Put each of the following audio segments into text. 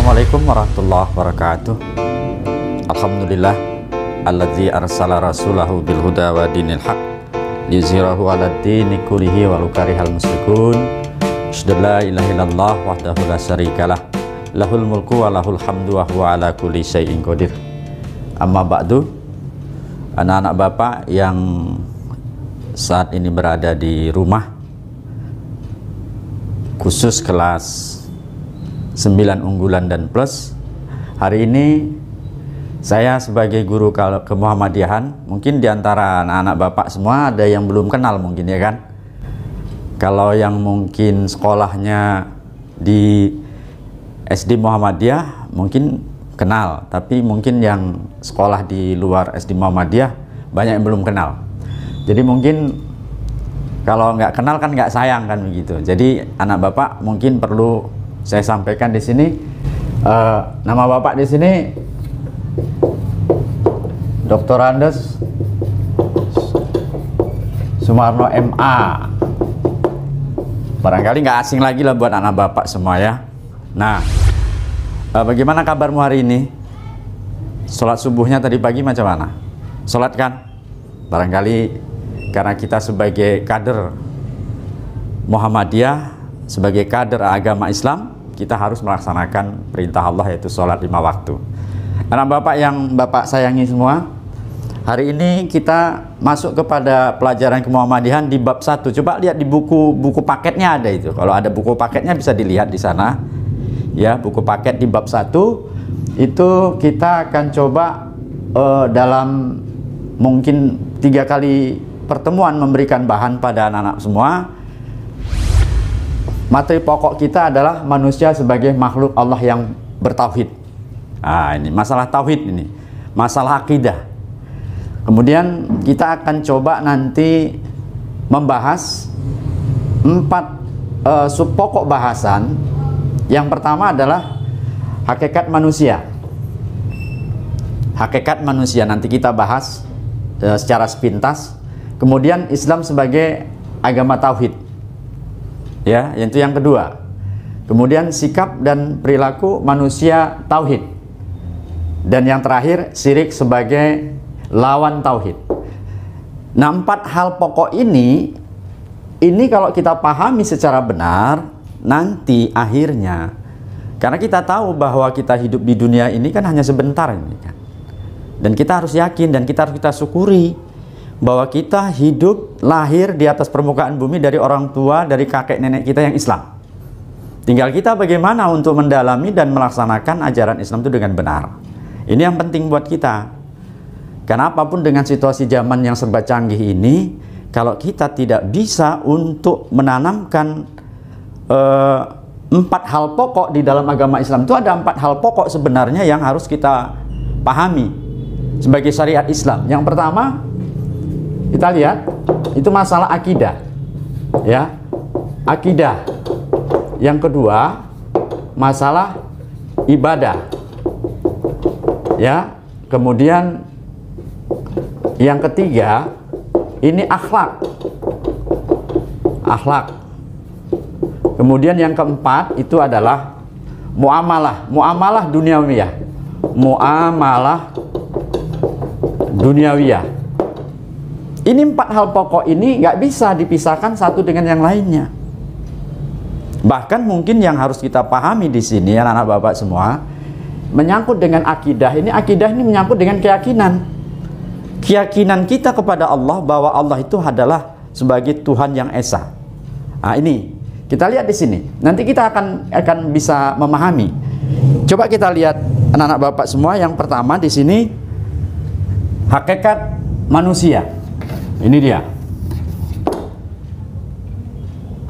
Assalamualaikum warahmatullahi wabarakatuh. Alhamdulillah alladzi arsala rasulahu bil huda wa dinil haq liyuzhirahu 'alad dini kullihi walau karihal musyrikun. Asyhadu la ilaha illallah wahdahu la syarikalah lahul mulku wa lahul hamdu wa huwa ala kulli syai'in qadir. Amma ba'du, anak-anak Bapak yang saat ini berada di rumah, khusus kelas 9 unggulan dan plus, hari ini saya sebagai guru kemuhammadiyahan, mungkin diantara anak-anak Bapak semua ada yang belum kenal mungkin, ya kan? Kalau yang mungkin sekolahnya di SD Muhammadiyah mungkin kenal, tapi mungkin yang sekolah di luar SD Muhammadiyah banyak yang belum kenal. Jadi mungkin kalau nggak kenal kan nggak sayang kan begitu. Jadi anak Bapak mungkin perlu saya sampaikan di sini, nama Bapak di sini Dr. Andes Sumarno MA. Barangkali nggak asing lagi lah buat anak Bapak semua, ya. Nah, bagaimana kabarmu hari ini? Sholat subuhnya tadi pagi macam mana? Sholat kan? Barangkali karena kita sebagai kader Muhammadiyah, sebagai kader agama Islam, kita harus melaksanakan perintah Allah, yaitu sholat 5 waktu. Anak Bapak yang Bapak sayangi semua, hari ini kita masuk kepada pelajaran kemuhammadiyahan di bab 1. Coba lihat di buku paketnya ada itu. Kalau ada buku paketnya bisa dilihat di sana. Ya, buku paket di bab 1 itu kita akan coba dalam mungkin 3 kali pertemuan memberikan bahan pada anak-anak semua. Materi pokok kita adalah manusia sebagai makhluk Allah yang bertauhid. Ini masalah tauhid, ini masalah akidah. Kemudian kita akan coba nanti membahas 4 sub pokok bahasan. Yang pertama adalah hakikat manusia. Hakikat manusia nanti kita bahas secara sepintas. Kemudian Islam sebagai agama tauhid, ya, yaitu yang kedua. Kemudian sikap dan perilaku manusia tauhid. Dan yang terakhir, syirik sebagai lawan tauhid. Nah, 4 hal pokok ini kalau kita pahami secara benar, nanti akhirnya, karena kita tahu bahwa kita hidup di dunia ini kan hanya sebentar ini kan. Dan kita harus yakin dan kita syukuri bahwa kita hidup lahir di atas permukaan bumi dari orang tua, dari kakek nenek kita yang Islam. Tinggal kita bagaimana untuk mendalami dan melaksanakan ajaran Islam itu dengan benar. Ini yang penting buat kita. Karena apapun dengan situasi zaman yang serba canggih ini, kalau kita tidak bisa untuk menanamkan 4 hal pokok di dalam agama Islam, itu ada 4 hal pokok sebenarnya yang harus kita pahami sebagai syariat Islam. Yang pertama, kita lihat itu masalah akidah, ya, akidah. Yang kedua, masalah ibadah, ya. Kemudian yang ketiga, ini akhlak. Kemudian yang keempat itu adalah muamalah duniawiyah. Ini 4 hal pokok ini nggak bisa dipisahkan satu dengan yang lainnya. Bahkan mungkin yang harus kita pahami di sini, anak-anak Bapak semua, menyangkut dengan akidah. Akidah ini menyangkut dengan keyakinan. Keyakinan kita kepada Allah bahwa Allah itu adalah sebagai Tuhan yang esa. Nah, ini kita lihat di sini. Nanti kita akan bisa memahami. Coba kita lihat anak-anak Bapak semua. Yang pertama di sini hakikat manusia. Ini dia.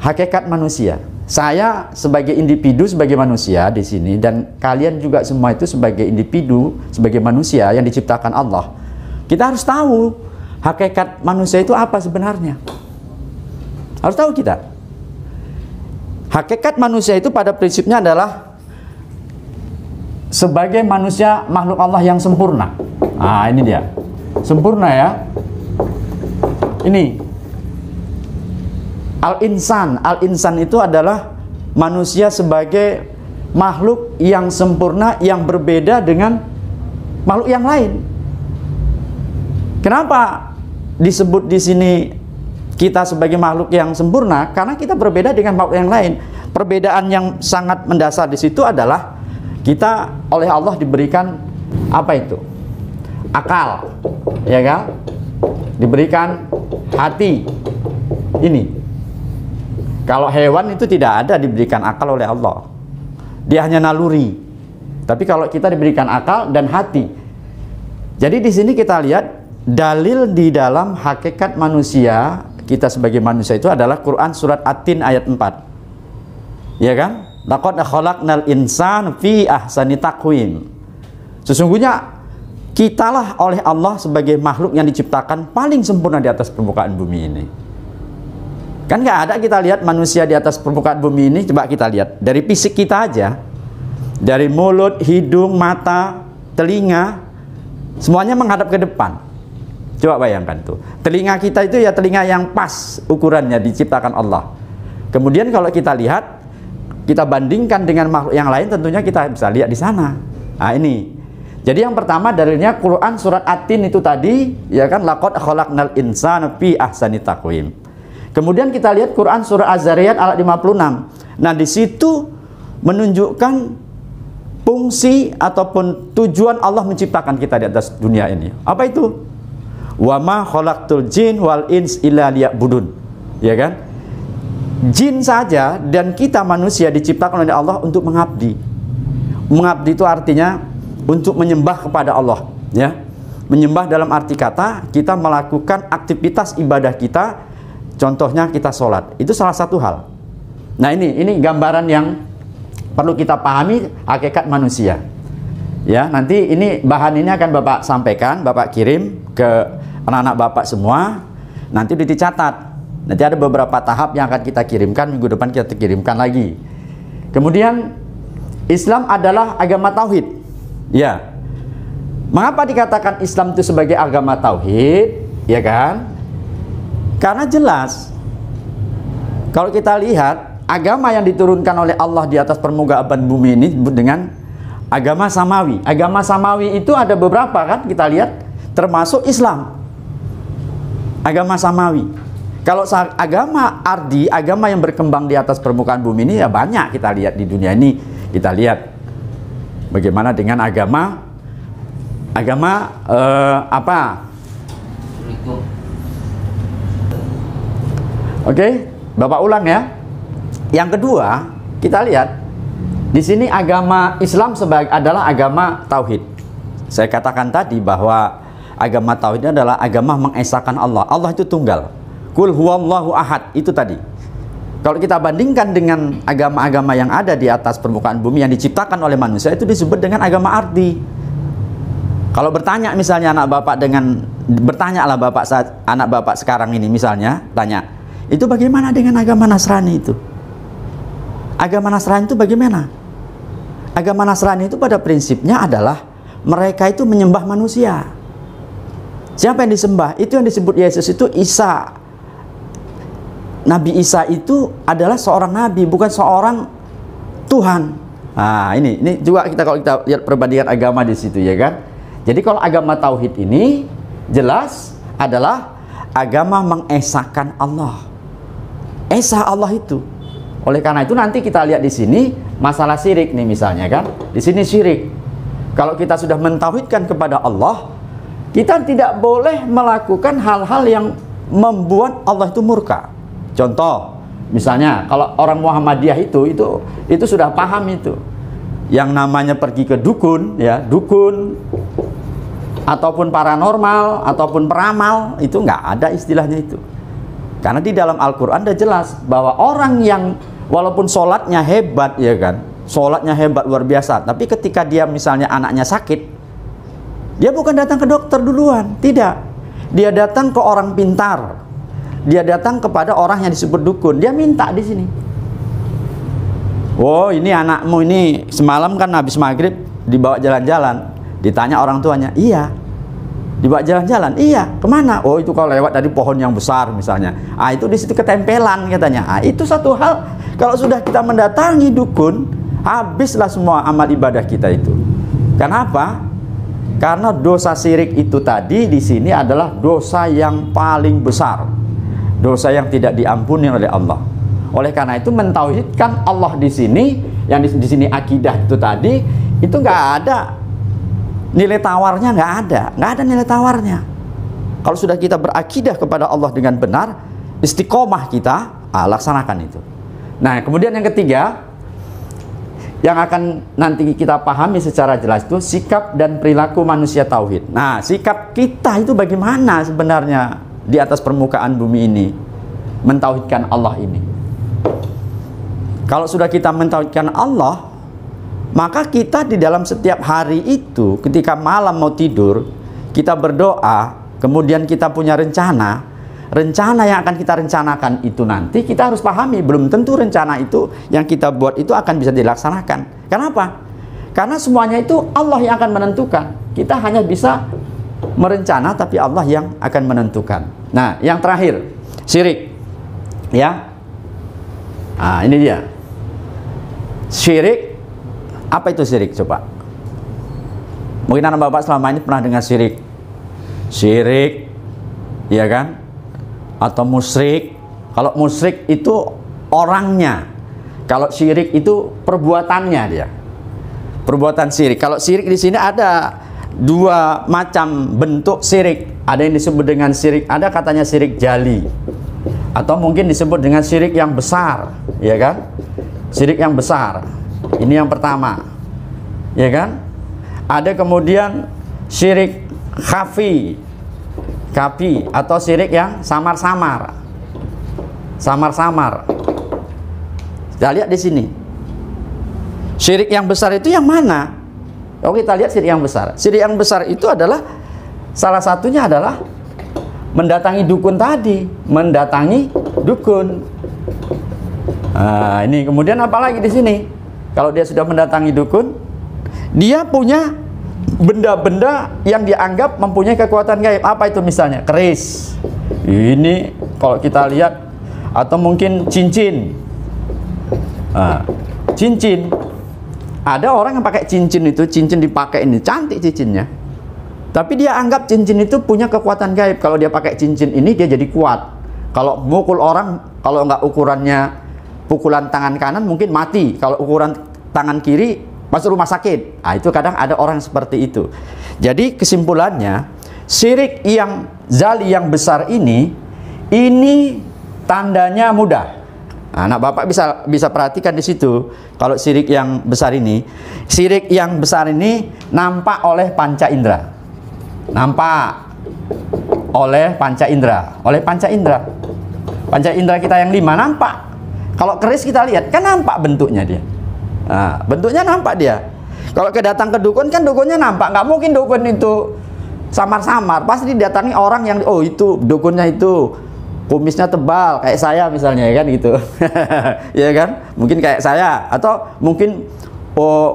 Hakikat manusia. Saya sebagai individu, sebagai manusia di sini, dan kalian juga semua itu sebagai individu, sebagai manusia yang diciptakan Allah. Kita harus tahu hakikat manusia itu apa sebenarnya. Harus tahu kita. Hakikat manusia itu pada prinsipnya adalah sebagai manusia makhluk Allah yang sempurna. Ini dia. Sempurna, ya. Ini Al-insan itu adalah manusia sebagai makhluk yang sempurna yang berbeda dengan makhluk yang lain. Kenapa disebut di sini kita sebagai makhluk yang sempurna? Karena kita berbeda dengan makhluk yang lain. Perbedaan yang sangat mendasar di situ adalah kita oleh Allah diberikan apa itu? Akal, ya kan? Diberikan hati. Ini. Kalau hewan itu tidak ada diberikan akal oleh Allah. Dia hanya naluri. Tapi kalau kita diberikan akal dan hati. Jadi di sini kita lihat dalil di dalam hakikat manusia, kita sebagai manusia itu adalah Quran surat At-Tin ayat 4. Ya kan? Laqad khalaqnal insana fi ahsani taqwim. Sesungguhnya kitalah oleh Allah sebagai makhluk yang diciptakan paling sempurna di atas permukaan bumi ini. Kan nggak ada kita lihat manusia di atas permukaan bumi ini. Coba kita lihat dari fisik kita aja, dari mulut, hidung, mata, telinga, semuanya menghadap ke depan. Coba bayangkan tuh, telinga kita itu ya telinga yang pas ukurannya diciptakan Allah. Kemudian kalau kita lihat, kita bandingkan dengan makhluk yang lain, tentunya kita bisa lihat di sana. Nah ini. Jadi yang pertama dalilnya Quran surat At-Tin itu tadi, ya kan, laqad khalaqnal insana fi ahsani taqwim. Kemudian kita lihat Quran surah Az-Zariyat ayat 56. Nah, di situ menunjukkan fungsi ataupun tujuan Allah menciptakan kita di atas dunia ini. Apa itu? Wa ma khalaqtul jin wal ins illa liya'budun. Ya kan? Jin saja dan kita manusia diciptakan oleh Allah untuk mengabdi. Mengabdi itu artinya untuk menyembah kepada Allah, ya. Menyembah dalam arti kata kita melakukan aktivitas ibadah kita, contohnya kita sholat. Itu salah satu hal. Nah, ini gambaran yang perlu kita pahami hakikat manusia. Ya, nanti ini bahan ini akan Bapak sampaikan, Bapak kirim ke anak-anak Bapak semua. Nanti dicatat. Nanti ada beberapa tahap yang akan kita kirimkan, minggu depan kita kirimkan lagi. Kemudian Islam adalah agama tauhid. Ya. Mengapa dikatakan Islam itu sebagai agama tauhid? Ya kan? Karena jelas kalau kita lihat agama yang diturunkan oleh Allah di atas permukaan bumi ini disebut dengan agama samawi. Agama samawi itu ada beberapa kan kita lihat, termasuk Islam. Agama samawi. Kalau agama ardi, agama yang berkembang di atas permukaan bumi ini ya banyak kita lihat di dunia ini. Kita lihat bagaimana dengan agama apa? Oke, Bapak ulang ya. Yang kedua, kita lihat di sini agama Islam adalah agama tauhid. Saya katakan tadi bahwa agama tauhid adalah agama mengesahkan Allah. Allah itu tunggal. Qul huwallahu ahad, itu tadi. Kalau kita bandingkan dengan agama-agama yang ada di atas permukaan bumi yang diciptakan oleh manusia, itu disebut dengan agama ardi. Kalau bertanya misalnya bertanyalah anak bapak sekarang ini misalnya, tanya, itu bagaimana dengan agama Nasrani itu? Agama Nasrani itu bagaimana? Agama Nasrani itu pada prinsipnya adalah mereka itu menyembah manusia. Siapa yang disembah? Itu yang disebut Yesus itu Isa. Nabi Isa itu adalah seorang nabi, bukan seorang Tuhan. Nah, ini juga kalau kita lihat perbandingan agama di situ, ya kan? Jadi kalau agama tauhid ini jelas adalah agama mengesahkan Allah. Esa Allah itu. Oleh karena itu nanti kita lihat di sini masalah syirik nih misalnya kan. Di sini syirik. Kalau kita sudah mentauhidkan kepada Allah, kita tidak boleh melakukan hal-hal yang membuat Allah itu murka. Contoh, misalnya kalau orang Muhammadiyah itu sudah paham itu. Yang namanya pergi ke dukun, ya, dukun ataupun paranormal ataupun peramal, itu nggak ada istilahnya itu. Karena di dalam Al-Qur'an sudah jelas bahwa orang yang walaupun sholatnya hebat, ya kan, sholatnya hebat luar biasa, tapi ketika dia misalnya anaknya sakit, dia bukan datang ke dokter duluan, tidak. Dia datang ke orang pintar. Dia datang kepada orang yang disebut dukun. Dia minta di sini. Oh, ini anakmu ini semalam kan habis maghrib dibawa jalan-jalan. Ditanya orang tuanya, iya. Dibawa jalan-jalan, iya. Kemana? Oh, itu kalau lewat dari pohon yang besar misalnya. Itu di situ ketempelan katanya. Itu satu hal. Kalau sudah kita mendatangi dukun, habislah semua amal ibadah kita itu. Kenapa? Karena dosa syirik itu tadi di sini adalah dosa yang paling besar, dosa yang tidak diampuni oleh Allah. Oleh karena itu mentauhidkan Allah di sini, yang di sini akidah itu tadi, itu nggak ada nilai tawarnya, nggak ada nilai tawarnya. Kalau sudah kita berakidah kepada Allah dengan benar, istiqomah kita, laksanakan itu. Nah, kemudian yang ketiga, yang akan nanti kita pahami secara jelas itu sikap dan perilaku manusia tauhid. Nah, sikap kita itu bagaimana sebenarnya di atas permukaan bumi ini mentauhidkan Allah ini. Kalau sudah kita mentauhidkan Allah, maka kita di dalam setiap hari itu, ketika malam mau tidur, kita berdoa, kemudian kita punya rencana yang akan kita rencanakan itu nanti kita harus pahami, belum tentu rencana itu yang kita buat itu akan bisa dilaksanakan. Kenapa? Karena semuanya itu Allah yang akan menentukan. Kita hanya bisa merencana, tapi Allah yang akan menentukan. Nah, yang terakhir, syirik. Ya. Nah, ini dia. Syirik. Apa itu syirik coba? Mungkin anak bapak selama ini pernah dengar syirik. Syirik, ya kan? Atau musyrik. Kalau musyrik itu orangnya, kalau syirik itu perbuatannya dia. Perbuatan syirik. Kalau syirik di sini ada dua macam bentuk syirik. Ada yang disebut dengan syirik, ada katanya syirik jali, atau mungkin disebut dengan syirik yang besar, ya kan? Syirik yang besar. Ini yang pertama, ya kan? Ada kemudian syirik khafi atau syirik yang samar-samar. Kita lihat di sini. Syirik yang besar itu yang mana? Oh, kita lihat syirik yang besar. Syirik yang besar itu adalah salah satunya adalah mendatangi dukun tadi, mendatangi dukun. Nah, ini kemudian apalagi di sini? Kalau dia sudah mendatangi dukun, dia punya benda-benda yang dianggap mempunyai kekuatan gaib. Apa itu misalnya? Keris. Ini kalau kita lihat, atau mungkin cincin. Cincin. Ada orang yang pakai cincin itu, cincin dipakai ini, cantik cincinnya. Tapi dia anggap cincin itu punya kekuatan gaib. Kalau dia pakai cincin ini, dia jadi kuat. Kalau mukul orang, kalau nggak ukurannya pukulan tangan kanan, mungkin mati. Kalau ukuran tangan kiri, masuk rumah sakit. Nah, itu kadang ada orang seperti itu. Jadi kesimpulannya, syirik yang zali yang besar ini tandanya mudah. Nah, anak bapak bisa perhatikan di situ. Kalau syirik yang besar ini nampak oleh panca indera. Nampak oleh panca indera. Panca indera kita yang 5 nampak. Kalau keris kita lihat, kan nampak bentuknya dia. Nah, bentuknya nampak dia. Kalau datang ke dukun, kan dukunnya nampak. Nggak mungkin dukun itu samar-samar. Pasti didatangi orang yang, oh itu dukunnya itu kumisnya tebal kayak saya misalnya, ya kan gitu. Ya kan? Mungkin kayak saya, atau mungkin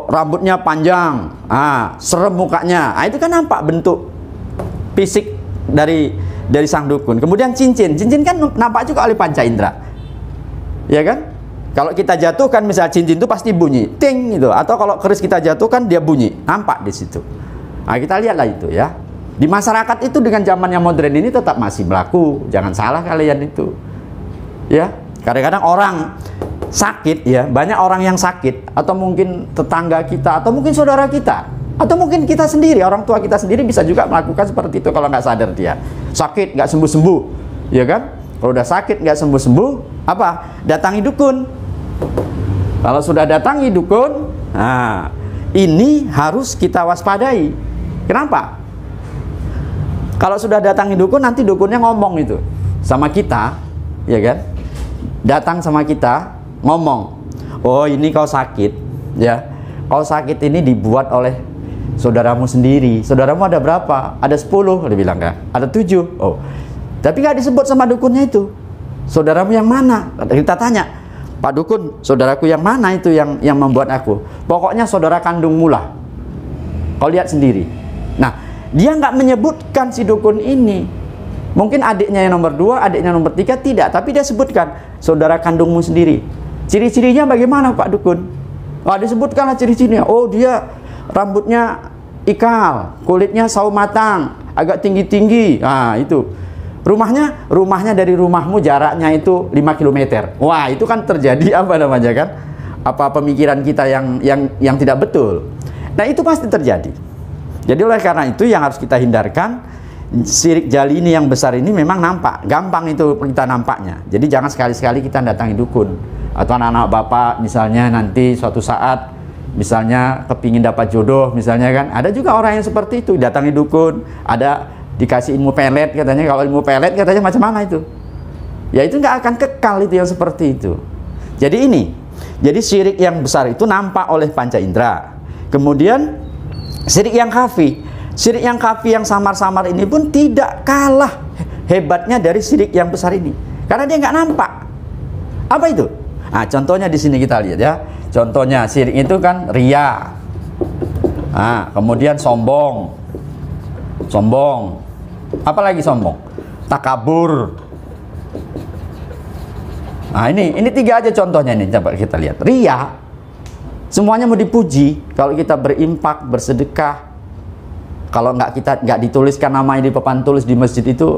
rambutnya panjang, serem mukanya. Itu kan nampak bentuk fisik dari sang dukun. Kemudian cincin kan nampak juga oleh panca indera. Ya kan? Kalau kita jatuhkan misal cincin itu pasti bunyi ting gitu, atau kalau keris kita jatuhkan dia bunyi, nampak di situ. Nah, kita lihatlah itu ya. Di masyarakat itu dengan zaman yang modern ini tetap masih berlaku. Jangan salah kalian itu. Ya, kadang-kadang orang sakit ya, banyak orang yang sakit, atau mungkin tetangga kita, atau mungkin saudara kita, atau mungkin kita sendiri, orang tua kita sendiri bisa juga melakukan seperti itu kalau nggak sadar dia. Sakit nggak sembuh-sembuh, ya kan? Kalau udah sakit nggak sembuh-sembuh, apa? Datangi dukun. Kalau sudah datangi dukun, nah ini harus kita waspadai. Kenapa? Kalau sudah datangi dukun, nanti dukunnya ngomong itu sama kita, ya kan? Datang sama kita, ngomong, oh ini kau sakit, ya. Kau sakit ini dibuat oleh saudaramu sendiri. Saudaramu ada berapa? Ada 10, dia bilang kan? Ada 7. Oh, tapi nggak disebut sama dukunnya itu. Saudaramu yang mana? Kita tanya, Pak dukun, saudaraku yang mana itu yang membuat aku? Pokoknya saudara kandungmu lah. Kau lihat sendiri. Nah, dia nggak menyebutkan si dukun ini. Mungkin adiknya yang nomor 2, adiknya nomor 3, tidak. Tapi dia sebutkan, saudara kandungmu sendiri. Ciri-cirinya bagaimana Pak dukun? Disebutkanlah ciri-cirinya. Oh, dia rambutnya ikal, kulitnya sawo matang, agak tinggi-tinggi. Itu. Rumahnya dari rumahmu jaraknya itu 5 km. Wah, itu kan terjadi apa namanya kan? Apa pemikiran kita yang tidak betul. Nah, itu pasti terjadi. Jadi oleh karena itu yang harus kita hindarkan, syirik jali ini yang besar ini memang nampak, gampang itu kita nampaknya. Jadi jangan sekali-sekali kita datangi dukun atau anak-anak bapak misalnya nanti suatu saat misalnya kepingin dapat jodoh misalnya kan, ada juga orang yang seperti itu, datangi dukun, ada dikasih ilmu pelet katanya. Kalau ilmu pelet katanya macam mana itu? Ya itu nggak akan kekal itu yang seperti itu. Jadi syirik yang besar itu nampak oleh panca indera. Kemudian syirik yang khafi, yang samar-samar ini pun tidak kalah hebatnya dari syirik yang besar ini, karena dia nggak nampak. Apa itu? Contohnya di sini kita lihat ya. Contohnya syirik itu kan riya, kemudian sombong, apalagi sombong, takabur. Ini 3 aja contohnya nih, coba kita lihat. Riya, semuanya mau dipuji. Kalau kita berimpak, bersedekah, kalau nggak dituliskan namanya di papan tulis di masjid itu,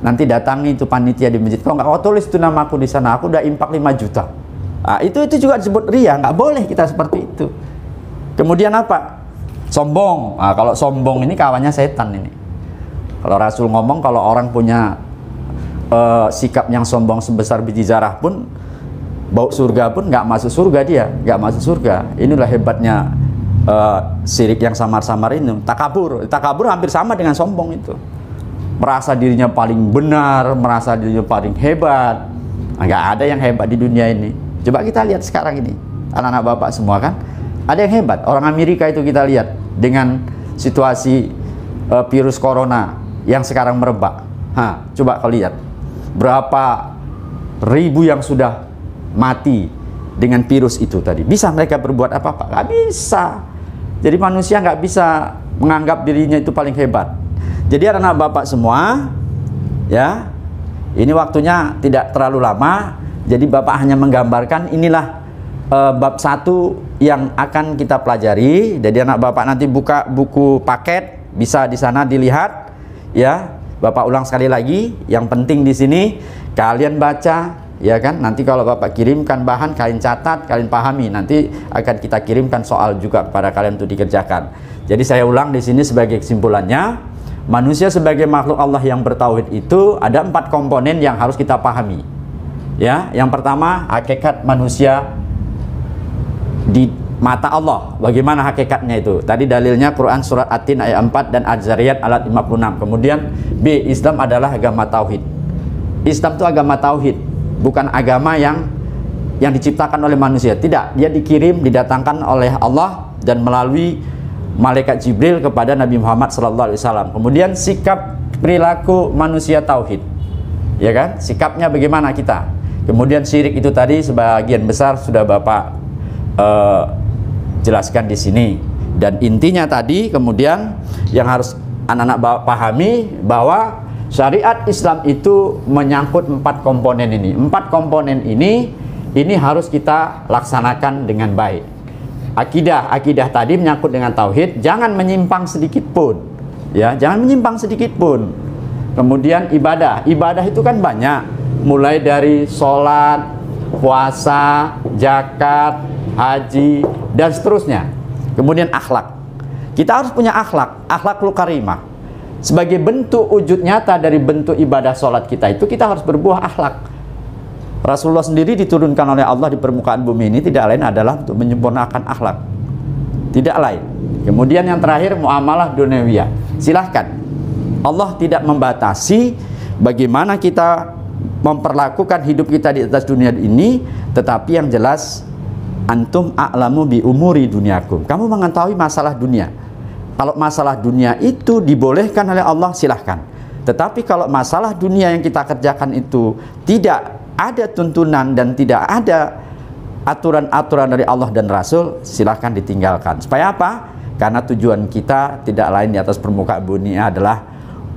nanti datangi itu panitia di masjid. Kalau nggak kau tulis itu namaku di sana, aku udah impak 5 juta. Itu juga disebut riya. Nggak boleh kita seperti itu. Kemudian apa? Sombong. Kalau sombong ini kawannya setan ini. Kalau Rasul ngomong, kalau orang punya sikap yang sombong sebesar biji zarah pun, bau surga pun nggak masuk surga, dia nggak masuk surga. Inilah hebatnya syirik yang samar-samar ini. Takabur hampir sama dengan sombong itu. Merasa dirinya paling benar, merasa dirinya paling hebat. Nggak ada yang hebat di dunia ini. Coba kita lihat sekarang ini, anak-anak bapak semua kan, ada yang hebat. Orang Amerika itu kita lihat dengan situasi virus corona yang sekarang merebak. Coba kau lihat berapa ribu yang sudah mati dengan virus itu tadi. Bisa mereka berbuat apa-apa? Nggak bisa. Jadi manusia nggak bisa menganggap dirinya itu paling hebat. Jadi anak-anak bapak semua, ya, ini waktunya tidak terlalu lama. Jadi bapak hanya menggambarkan inilah bab 1 yang akan kita pelajari. Jadi anak bapak nanti buka buku paket, bisa di sana dilihat, ya. Bapak ulang sekali lagi, yang penting di sini kalian baca, ya kan? Nanti kalau bapak kirimkan bahan, kalian catat, kalian pahami. Nanti akan kita kirimkan soal juga kepada kalian untuk dikerjakan. Jadi saya ulang di sini sebagai kesimpulannya, manusia sebagai makhluk Allah yang bertauhid itu ada 4 komponen yang harus kita pahami. Ya, yang pertama hakikat manusia di mata Allah. Bagaimana hakikatnya itu? Tadi dalilnya Quran surat At-Tin ayat 4 dan Az-Zariyat ayat 56. Kemudian B, Islam adalah agama tauhid. Islam itu agama tauhid, bukan agama yang diciptakan oleh manusia. Tidak, dia dikirim, didatangkan oleh Allah dan melalui malaikat Jibril kepada Nabi Muhammad SAW. Kemudian sikap perilaku manusia tauhid, ya kan? Sikapnya bagaimana kita? Kemudian syirik itu tadi sebagian besar sudah Bapak jelaskan di sini. Dan intinya tadi kemudian yang harus anak-anak pahami bahwa syariat Islam itu menyangkut 4 komponen ini. 4 komponen ini harus kita laksanakan dengan baik. Akidah tadi menyangkut dengan tauhid, jangan menyimpang sedikit pun. Ya, jangan menyimpang sedikit pun. Kemudian ibadah itu kan banyak, mulai dari sholat, puasa, zakat, haji, dan seterusnya. Kemudian akhlak. Kita harus punya akhlakul karimah. Sebagai bentuk wujud nyata dari bentuk ibadah sholat kita itu, kita harus berbuah akhlak. Rasulullah sendiri diturunkan oleh Allah di permukaan bumi ini tidak lain adalah untuk menyempurnakan akhlak. Tidak lain. Kemudian yang terakhir muamalah duniawiyah. Silahkan. Allah tidak membatasi bagaimana kita memperlakukan hidup kita di atas dunia ini, tetapi yang jelas antum a'lamu bi umuri dunyakum. Kamu mengetahui masalah dunia. Kalau masalah dunia itu dibolehkan oleh Allah, silahkan. Tetapi kalau masalah dunia yang kita kerjakan itu tidak ada tuntunan dan tidak ada aturan-aturan dari Allah dan Rasul, silahkan ditinggalkan. Supaya apa? Karena tujuan kita tidak lain di atas permukaan bumi adalah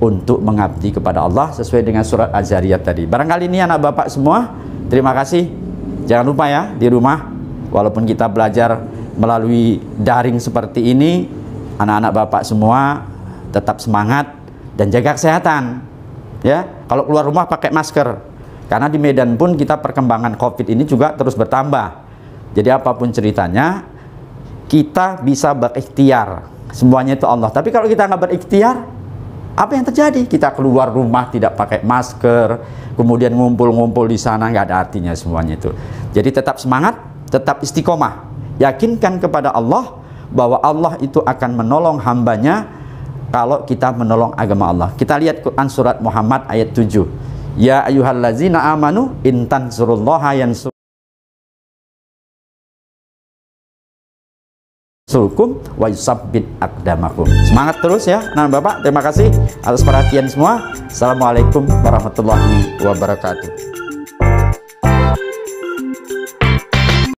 untuk mengabdi kepada Allah sesuai dengan surat Az-Zariyat tadi. Barangkali ini anak bapak semua, terima kasih. Jangan lupa ya di rumah, walaupun kita belajar melalui daring seperti ini, anak-anak Bapak semua tetap semangat dan jaga kesehatan. Ya, kalau keluar rumah pakai masker. Karena di Medan pun kita perkembangan COVID ini juga terus bertambah. Jadi apapun ceritanya, kita bisa berikhtiar. Semuanya itu Allah. Tapi kalau kita nggak berikhtiar, apa yang terjadi? Kita keluar rumah tidak pakai masker, kemudian ngumpul-ngumpul di sana, nggak ada artinya semuanya itu. Jadi tetap semangat, tetap istiqomah. Yakinkan kepada Allah bahwa Allah itu akan menolong hambanya kalau kita menolong agama Allah. Kita lihat Quran surat Muhammad ayat 7. Ya ayyuhallazina amanu in tansurullaha yansurkum wa yusabbit aqdamakum. Semangat terus ya anak Bapak. Terima kasih atas perhatian semua. Assalamualaikum warahmatullahi wabarakatuh.